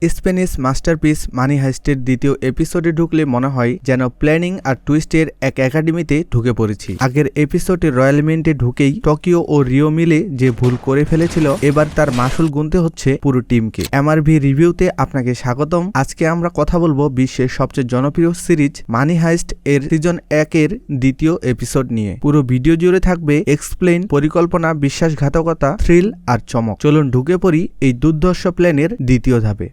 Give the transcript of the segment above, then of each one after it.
Spanish masterpiece মানি হাইস্টের দ্বিতীয় এপিসোডে ঢুকলে মনে হয় যেন প্ল্যানিং আর টুইস্টের এক একাডেমিতে ঢুকে পড়েছি। আগের এপিসোডে রয়্যাল মিন্টে ঢুকেই টোকিও ও রিও মিলে যে ভুল করে ফেলেছিল, এবার তার মাসুল গুনতে হচ্ছে পুরো টিমকে। এমআরভি রিভিউতে আপনাকে স্বাগতম। আজকে আমরা কথা বলবো বিশ্বের সবচেয়ে জনপ্রিয় সিরিজ মানি হাইস্ট এর সিজন 1 এর দ্বিতীয় এপিসোড নিয়ে। পুরো ভিডিও জুড়ে থাকবে এক্সপ্লেইন, পরিকল্পনা, বিশ্বাসঘাতকতা, থ্রিল আর চমক। চলুন ঢুকে পড়ি এই দুর্ধর্ষ প্ল্যানের দ্বিতীয় ধাপে।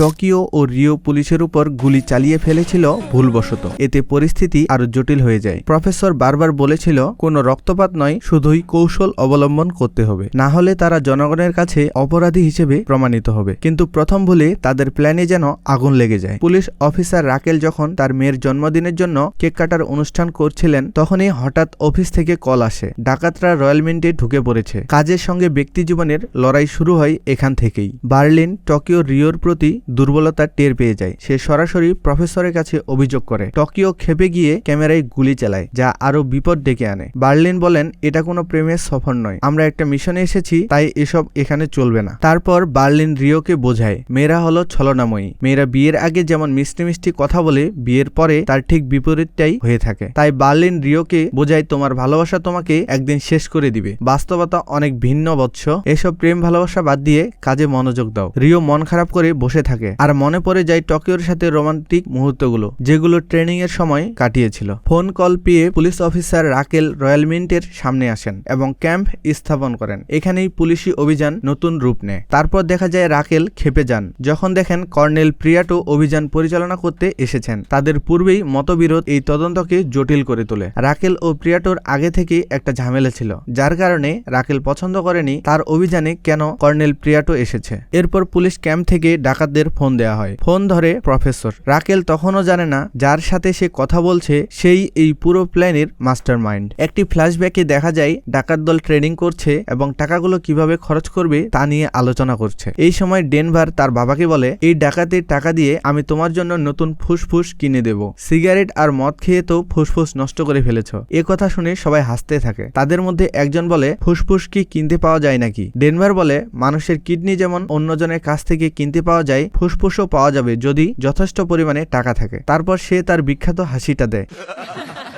টোকিও ও রিও পুলিশের উপর গুলি চালিয়ে ফেলেছিল ভুলবশত। এতে পরিস্থিতি আরো জটিল হয়ে যায়। প্রফেসর বারবার বলেছিল কোনো রক্তপাত নয়, শুধুই কৌশল অবলম্বন করতে হবে, না হলে তারা জনগণের কাছে অপরাধী হিসেবে প্রমাণিত হবে। কিন্তু প্রথম ভুলে তাদের প্ল্যানে যেন আগুন লেগে যায়। পুলিশ অফিসার রাকেল যখন তার মেয়ের জন্মদিনের জন্য কেক কাটার অনুষ্ঠান করছিলেন, তখনই হঠাৎ অফিস থেকে কল আসে, ডাকাতরা রয়্যাল মিন্টে ঢুকে পড়েছে। কাজের সঙ্গে ব্যক্তি জীবনের লড়াই শুরু হয় এখান থেকেই। বার্লিন টোকিও রিওর প্রতি দুর্বলতা টের পেয়ে যায়। সে সরাসরি প্রফেসরের কাছে অভিযোগ করে। টোকিও খেপে গিয়ে ক্যামেরায় গুলি চালায়, যা আরো বিপদ ডেকে আনে। বার্লিন বলেন, এটা কোনো প্রেমের সফর নয়, আমরা একটা মিশনে এসেছি, তাই এসব এখানে চলবে না। তারপর বার্লিন রিওকে বোঝায় মেয়েরা হলো ছলনাময়ী। মেয়েরা বিয়ের আগে যেমন মিষ্টি মিষ্টি কথা বলে, বিয়ের পরে তার ঠিক বিপরীতটাই হয়ে থাকে। তাই বার্লিন রিওকে বোঝায়, তোমার ভালোবাসা তোমাকে একদিন শেষ করে দিবে। বাস্তবতা অনেক ভিন্ন বৎস। এসব প্রেম ভালোবাসা বাদ দিয়ে কাজে মনোযোগ দাও। রিও মন খারাপ করে বসে থাকে আর মনে পড়ে যায় টোকিওর সাথে রোমান্টিক মুহূর্তগুলো, যেগুলো ট্রেনিং এর সময় কাটিয়েছিল। ফোন কল পেয়ে পুলিশ অফিসার রাকেল রয়্যাল মিন্টের সামনে আসেন এবং ক্যাম্প স্থাপন করেন। এখানেই পুলিশি অভিযান নতুন রূপ নেয়। তারপর দেখা যায় রাকেল খেপে যান যখন দেখেন কর্নেল প্রিয়াটো অভিযান পরিচালনা করতে এসেছেন। তাদের পূর্বেই মতবিরোধ এই তদন্তকে জটিল করে তোলে। রাকেল ও প্রিয়াটোর আগে থেকে একটা ঝামেলা ছিল, যার কারণে রাকেল পছন্দ করেনি তার অভিযানে কেন কর্নেল প্রিয়াটো এসেছে। এরপর পুলিশ ক্যাম্প থেকে ডাকাতদের ফোন দেয়া হয়। ফোন ধরে প্রফেসর। রাকেল তখনও জানে না যার সাথে সে কথা বলছে সেই এই পুরো প্ল্যানের মাস্টারমাইন্ড। একটি ফ্ল্যাশব্যাকে দেখা যায় ডাকাত দল ট্রেনিং করছে এবং টাকাগুলো কিভাবে খরচ করবে তা নিয়ে আলোচনা করছে। এই সময় ডেনভার তার বাবাকে বলে, এই ডাকাতের টাকা দিয়ে আমি তোমার জন্য নতুন ফুসফুস কিনে দেব। সিগারেট আর মদ খেয়ে তো ফুসফুস নষ্ট করে ফেলেছ। এ কথা শুনে সবাই হাসতে থাকে। তাদের মধ্যে একজন বলে, ফুসফুস কি কিনতে পাওয়া যায় নাকি? ডেনভার বলে, মানুষের কিডনি যেমন অন্যজনের কাছ থেকে কিনতে পাওয়া যায়, ফুসফুসও পাওয়া যাবে যদি যথেষ্ট পরিমাণে টাকা থাকে। তারপর সে তার বিখ্যাত হাসিটা দেয়।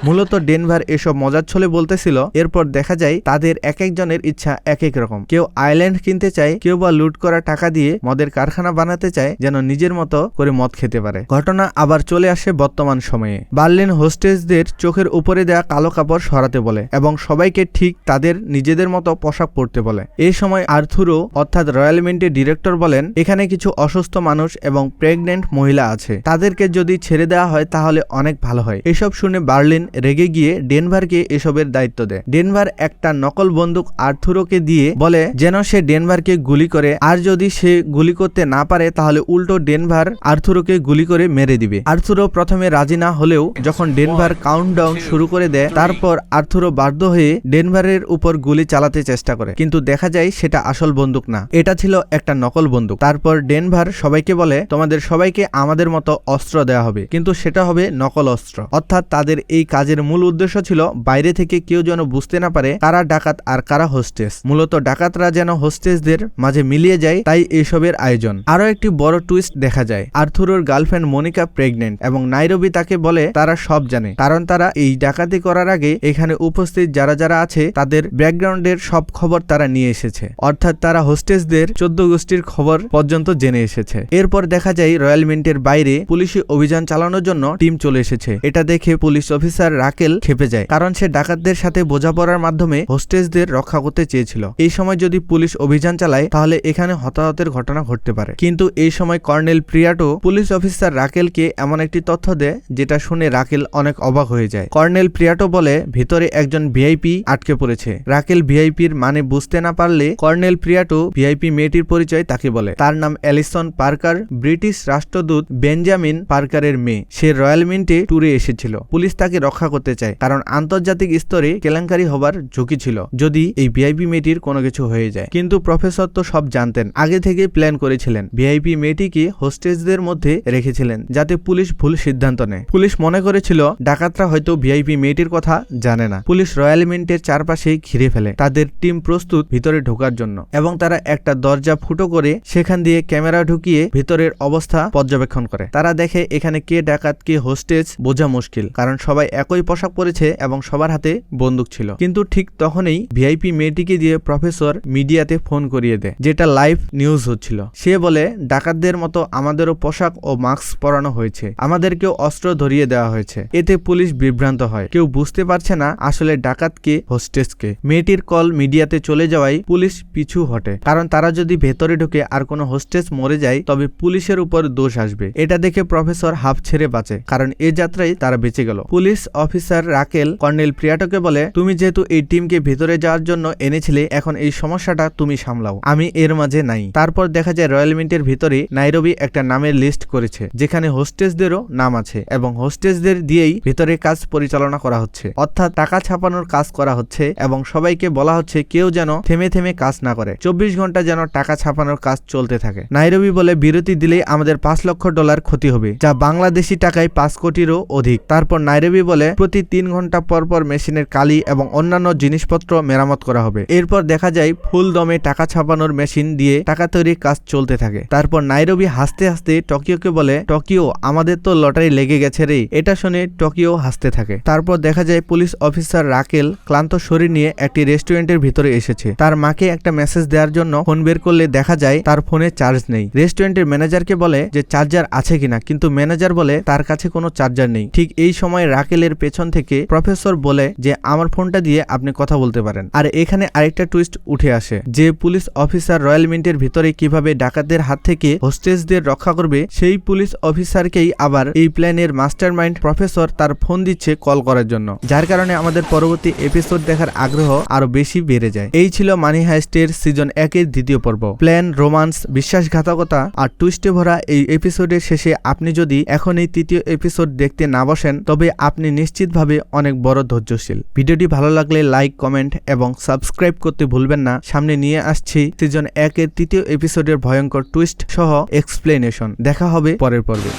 মূলত ডেনভার এসব মজার ছলে বলতেছিল। এরপর দেখা যায় তাদের এক একজনের ইচ্ছা এক এক রকম। কেউ আইল্যান্ড কিনতে চায়, কেউ বা লুট করা টাকা দিয়ে মদের কারখানা বানাতে চায়, যেন নিজের মতো করে মদ খেতে পারে। ঘটনা আবার চলে আসে বর্তমান সময়ে। বার্লিন হোস্টেসদের চোখের উপরে দেয়া কালো কাপড় সরাতে বলে এবং সবাইকে ঠিক তাদের নিজেদের মতো পোশাক পরতে বলে। এই সময় আর্থুরো অর্থাৎ রয়্যাল মিন্টের ডিরেক্টর বলেন, এখানে কিছু অসুস্থ মানুষ এবং প্রেগনেন্ট মহিলা আছে, তাদেরকে যদি ছেড়ে দেওয়া হয় তাহলে অনেক ভালো হয়। এসব শুনে বার্লিন রেগে গিয়ে ডেনভারকে এসবের দায়িত্ব দেয়। ডেনভার একটা নকল বন্দুক আর্থুরোকে দিয়ে বলে যেন সে ডেনভারকে গুলি করে, আর যদি সে গুলি করতে না পারে তাহলে উল্টো ডেনভার আর্থুরোকে গুলি করে মেরে দিবে। আর্থুরো প্রথমে রাজি না হলেও যখন ডেনভার কাউন্টডাউন শুরু করে দেয়, তারপর আর্থুরো বাধ্য হয়ে ডেনভারের উপর গুলি চালাতে চেষ্টা করে, কিন্তু দেখা যায় সেটা আসল বন্দুক না, এটা ছিল একটা নকল বন্দুক। তারপর ডেনভার সবাইকে বলে, তোমাদের সবাইকে আমাদের মতো অস্ত্র দেওয়া হবে, কিন্তু সেটা হবে নকল অস্ত্র। অর্থাৎ তাদের এই কাজের মূল উদ্দেশ্য ছিল বাইরে থেকে কেউ যেন বুঝতে না পারে কারা ডাকাত আর কারা হোস্টেস। মূলত ডাকাতরা যেন হোস্টেসদের মাঝে মিলিয়ে যায়, তাই এসবের আয়োজন। আরো একটি বড় টুইস্ট দেখা যায়। আর্থুরোর গার্লফ্রেন্ড মনিকা প্রেগনেন্ট এবং নাইরোবি তাকে বলে তারা সব জানে, কারণ তারা এই ডাকাতি করার আগে এখানে উপস্থিত যারা যারা আছে তাদের ব্যাকগ্রাউন্ডের সব খবর তারা নিয়ে এসেছে। অর্থাৎ তারা হোস্টেসদের 14 গোষ্ঠীর খবর পর্যন্ত জেনে এসেছে। এরপর দেখা যায় রয়্যাল মিন্টের বাইরে পুলিশি অভিযান চালানোর জন্য টিম চলে এসেছে। এটা দেখে পুলিশ অফিসার রাকেল খেপে যায়, কারণ সে ডাকাতদের সাথে বোঝাপড়ার মাধ্যমে হোস্টেসদের রক্ষা করতে চেয়েছিল। এই সময় যদি পুলিশ অভিযান চালায় তাহলে এখানে হতাহতের ঘটনা ঘটতে পারে। কিন্তু এই সময় কর্নেল প্রিয়াটো পুলিশ অফিসার রাকেলকে এমন একটি তথ্য দেয় যেটা শুনে রাকেল অনেক অবাক হয়ে যায়। কর্নেল প্রিয়াটো বলে, ভিতরে একজন ভিআইপি আটকে পড়েছে। রাকেল ভিআইপির মানে বুঝতে না পারলে কর্নেল প্রিয়াটো ভিআইপি মেয়েটির পরিচয় তাকে বলে। তার নাম অ্যালিসন পার্কার, ব্রিটিশ রাষ্ট্রদূত বেঞ্জামিন পার্কারের মেয়ে। সে রয়্যাল মিন্টে ট্যুরে এসেছিল। পুলিশ তাকে রক্ষা করতে চায়, কারণ আন্তর্জাতিক স্তরে কেলেঙ্কারি হবার ঝুঁকি ছিল যদি এই ভিআইপি মেয়েটির কোনো কিছু হয়ে যায়। কিন্তু প্রফেসর তো সব জানতেন, আগে থেকে প্ল্যান করেছিলেন। ভিআইপি মেয়েটিকে হোস্টেজদের মধ্যে রেখেছিলেন যাতে পুলিশ ভুল সিদ্ধান্ত নেয়। পুলিশ মনে করেছিল ডাকাতরা হয়তো ভিআইপি মেয়েটির কথা জানে না। পুলিশ রয়্যাল মিন্টের চারপাশে ঘিরে ফেলে। তাদের টিম প্রস্তুত ভিতরে ঢোকার জন্য এবং তারা একটা দরজা ফুটো করে সেখান দিয়ে ক্যামেরা ঢুকিয়ে ভিতরের অবস্থা পর্যবেক্ষণ করে। তারা দেখে এখানে কে ডাকাত কে হোস্টেজ বোঝা মুশকিল, কারণ সবাই একই পোশাক পরেছে এবং সবার হাতে বন্দুক ছিল। কিন্তু ঠিক তখনই ভিআইপি মেয়েটিকে দিয়ে প্রফেসর মিডিয়াতে ফোন করিয়ে দেয়, যেটা লাইভ নিউজ হচ্ছিল। সে বলে ডাকাতদের মতো আমাদেরও পোশাক ও মাস্ক পরানো হয়েছে, আমাদেরকেও অস্ত্র ধরিয়ে দেওয়া হয়েছে। এতে পুলিশ বিভ্রান্ত হয়, কেউ বুঝতে পারছে না আসলে ডাকাতকে হোস্টেজকে। মেয়েটির কল মিডিয়াতে চলে যাওয়ায় পুলিশ পিছু হটে, কারণ তারা যদি ভেতরে ঢুকে আর কোনো হোস্টেজ মরে যায় তবে পুলিশের উপর দোষ আসবে। এটা দেখে প্রফেসর হাফ ছেড়ে বাঁচে, কারণ এ যাত্রায় তারা বেঁচে গেল। পুলিশ অফিসার রাকেল কর্নেল প্রিয়াটোকে বলে, তুমি যেহেতু এই টিমকে ভেতরে যাওয়ার জন্য এনেছিলে, এখন এই সমস্যাটা তুমি সামলাও, আমি এর মাঝে নাই। তারপর দেখা যায় রয়্যাল মিন্টের ভিতরে নাইরোবি একটা নামের লিস্ট করেছে, যেখানে হোস্টেজদেরও নাম আছে এবং হোস্টেজদের দিয়েই ভেতরে কাজ পরিচালনা করা হচ্ছে, অর্থাৎ টাকা ছাপানোর কাজ করা হচ্ছে এবং সবাইকে বলা হচ্ছে কেউ যেন থেমে থেমে কাজ না করে, 24 ঘন্টা যেন টাকা ছাপানোর কাজ চলতে থাকে। নাইরোবি বলে, বিরতি দিলেই আমাদের $5 লক্ষ ক্ষতি হবে, যা বাংলাদেশি টাকায় 5 কোটিরও অধিক। তারপর নাইরোবি বলে, প্রতি 3 ঘন্টা পর পর মেশিনের কালি এবং অন্যান্য জিনিসপত্র মেরামত করা হবে। এরপর দেখা যায় ফুল দমে টাকা ছাপানোর মেশিন দিয়ে টাকা তৈরির কাজ চলতে থাকে। তারপর নাইরোবি হাসতে হাসতে টোকিওকে বলে, টোকিও আমাদের তো লটারি লেগে গেছে রে। এটা শুনে টোকিও হাসতে থাকে। তারপর দেখা যায় পুলিশ অফিসার রাকেল ক্লান্ত শরীর নিয়ে একটি রেস্টুরেন্টের ভিতরে এসেছে। তার মাকে একটা মেসেজ দেওয়ার জন্য ফোন বের করলে দেখা যায় তার ফোনে চার্জ নেই। রেস্টুরেন্টের ম্যানেজারকে বলে যে চার্জার আছে কিনা, কিন্তু ম্যানেজার বলে তার কাছে কোনো চার্জার নেই। ঠিক এই সময় রাকেলের পেছন থেকে প্রফেসর বলে যে আমার ফোনটা দিয়ে আপনি কথা বলতে পারেন। আর এখানে আরেকটা টুইস্ট উঠে আসে, যে পুলিশ অফিসার রয়্যাল মিন্টের ভিতরে কিভাবে ডাকাতদের হাত থেকে হোস্টেজদের রক্ষা করবে, সেই পুলিশ অফিসারকেই আবার এই প্ল্যানের মাস্টারমাইন্ড প্রফেসর তার ফোন দিচ্ছে কল করার জন্য, যার কারণে আমাদের পরবর্তী এপিসোড দেখার আগ্রহ আরো বেশি বেড়ে যায়। এই ছিল মানি হাইস্টের সিজন 1 এর দ্বিতীয় পর্ব। প্ল্যান, রোমান্স, বিশ্বাসঘাতকতা আর টুইস্টে ভরা এই এপিসোডের শেষে আপনি যদি এখন এই তৃতীয় এপিসোড দেখতে না বসেন তবে আপনি নিশ্চিতভাবে অনেক বড় ধৈর্যশীল। ভিডিওটি ভালো লাগলে লাইক, কমেন্ট এবং সাবস্ক্রাইব করতে ভুলবেন না। সামনে নিয়ে আসছি সিজন 1 এর তৃতীয় এপিসোডের ভয়ঙ্কর টুইস্ট সহ এক্সপ্লেনেশন। দেখা হবে পরের পর্বে।